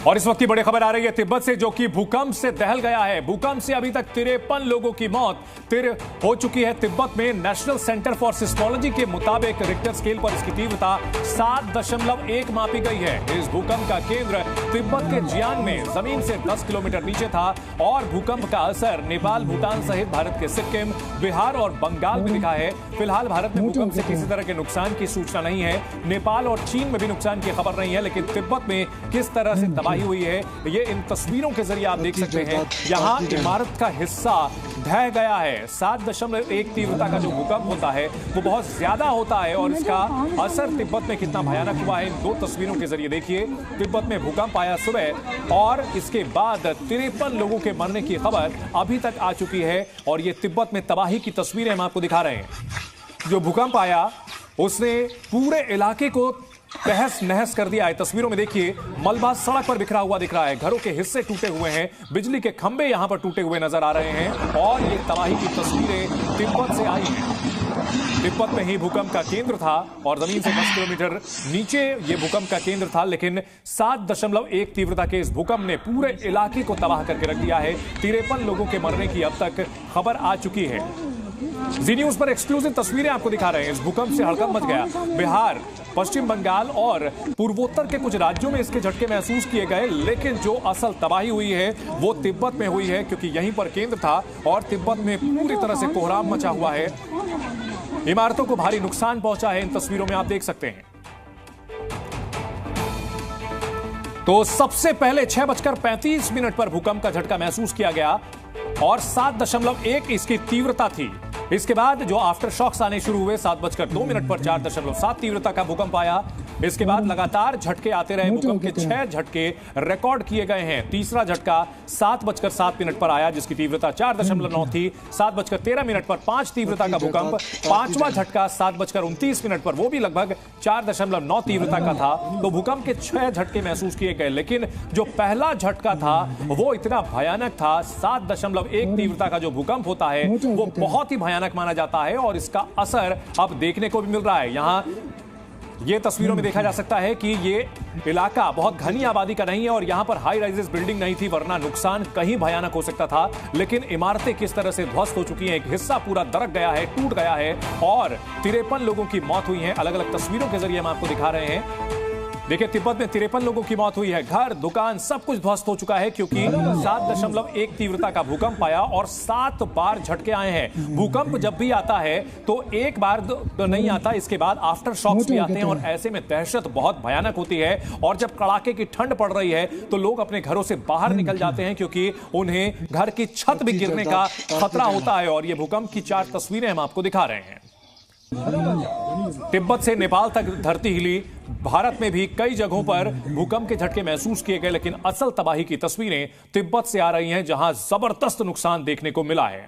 और इस वक्त की बड़ी खबर आ रही है तिब्बत से, जो कि भूकंप से दहल गया है। भूकंप से अभी तक 53 लोगों की मौत हो चुकी है तिब्बत में। नेशनल सेंटर फॉर सिस्मोलॉजी के मुताबिक रिक्टर स्केल पर इसकी तीव्रता 7.1 मापी गई है। इस भूकंप का केंद्र तिब्बत के जियांग में जमीन से 10 किलोमीटर नीचे था और भूकंप का असर नेपाल, भूटान सहित भारत के सिक्किम, बिहार और बंगाल में दिखा है। फिलहाल भारत में भूकंप से किसी तरह के नुकसान की सूचना नहीं है। नेपाल और चीन में भी नुकसान की खबर नहीं है, लेकिन तिब्बत में किस तरह से तबाही हुई है ये इन तस्वीरों के जरिए आप देख सकते हैं। यहां इमारत का हिस्सा ढह गया है। 7.1 तीव्रता का जो भूकंप होता है वो बहुत ज्यादा होता है और इसका असर तिब्बत में कितना भयानक हुआ है इन दो तस्वीरों के जरिए देखिए। तिब्बत में भूकंप आया सुबह और इसके बाद 53 लोगों के मरने की खबर अभी तक आ चुकी है और ये तिब्बत में तबाही की तस्वीरें हम आपको दिखा रहे हैं। जो भूकंप आया उसने पूरे इलाके को तहस नहस कर दिया है। तस्वीरों में देखिए मलबा सड़क पर बिखरा हुआ दिख रहा है, घरों के हिस्से टूटे हुए हैं, बिजली के खंभे यहां पर टूटे हुए नजर आ रहे हैं और ये तबाही की तस्वीरें तिब्बत से आई हैं। तिब्बत में ही भूकंप का केंद्र था और जमीन से 10 किलोमीटर नीचे ये भूकंप का केंद्र था, लेकिन 7.1 तीव्रता के इस भूकंप ने पूरे इलाके को तबाह करके रख दिया है। 53 लोगों के मरने की अब तक खबर आ चुकी है। जी न्यूज पर एक्सक्लूसिव तस्वीरें आपको दिखा रहे हैं। इस भूकंप से हड़कंप मच गया। बिहार, पश्चिम बंगाल और पूर्वोत्तर के कुछ राज्यों में इसके झटके महसूस किए गए, लेकिन जो असल तबाही हुई है वो तिब्बत में हुई है, क्योंकि यहीं पर केंद्र था और तिब्बत में पूरी तरह से कोहराम मचा हुआ है। इमारतों को भारी नुकसान पहुंचा है। इन तस्वीरों में आप देख सकते हैं। तो सबसे पहले 6:35 पर भूकंप का झटका महसूस किया गया और 7.1 इसकी तीव्रता थी। इसके बाद जो आफ्टर शॉक्स आने शुरू हुए 7:02 पर 4.7 तीव्रता का भूकंप आया। इसके बाद लगातार झटके आते रहे। भूकंप के 6 झटके रिकॉर्ड किए गए हैं। तीसरा झटका 7:07 पर आया जिसकी तीव्रता 4.9 थी। 7:13 पर 5 तीव्रता का भूकंप। पांचवा झटका 7:29 पर, वो भी लगभग 4.9 तीव्रता का था। तो भूकंप के 6 झटके महसूस किए गए, लेकिन जो पहला झटका था वो इतना भयानक था। 7.1 तीव्रता का जो भूकंप होता है वो बहुत ही भयानक माना जाता है और इसका असर अब देखने को भी मिल रहा है। यहां ये तस्वीरों में देखा जा सकता है कि ये इलाका बहुत घनी आबादी का नहीं है और यहां पर हाई राइजेस बिल्डिंग नहीं थी, वरना नुकसान कहीं भयानक हो सकता था। लेकिन इमारतें किस तरह से ध्वस्त हो चुकी हैं, एक हिस्सा पूरा दरक गया है, टूट गया है और 53 लोगों की मौत हुई है। अलग अलग तस्वीरों के जरिए हम आपको दिखा रहे हैं। देखिए तिब्बत में 53 लोगों की मौत हुई है। घर, दुकान सब कुछ ध्वस्त हो चुका है क्योंकि 7.1 तीव्रता का भूकंप आया और 7 बार झटके आए हैं। भूकंप जब भी आता है तो एक बार तो नहीं आता, इसके बाद आफ्टर शॉक्स भी आते हैं और ऐसे में दहशत बहुत भयानक होती है। और जब कड़ाके की ठंड पड़ रही है तो लोग अपने घरों से बाहर निकल जाते हैं क्योंकि उन्हें घर की छत भी गिरने का खतरा होता है। और ये भूकंप की 4 तस्वीरें हम आपको दिखा रहे हैं। तिब्बत से नेपाल तक धरती हिली। भारत में भी कई जगहों पर भूकंप के झटके महसूस किए गए, लेकिन असल तबाही की तस्वीरें तिब्बत से आ रही हैं, जहां जबरदस्त नुकसान देखने को मिला है।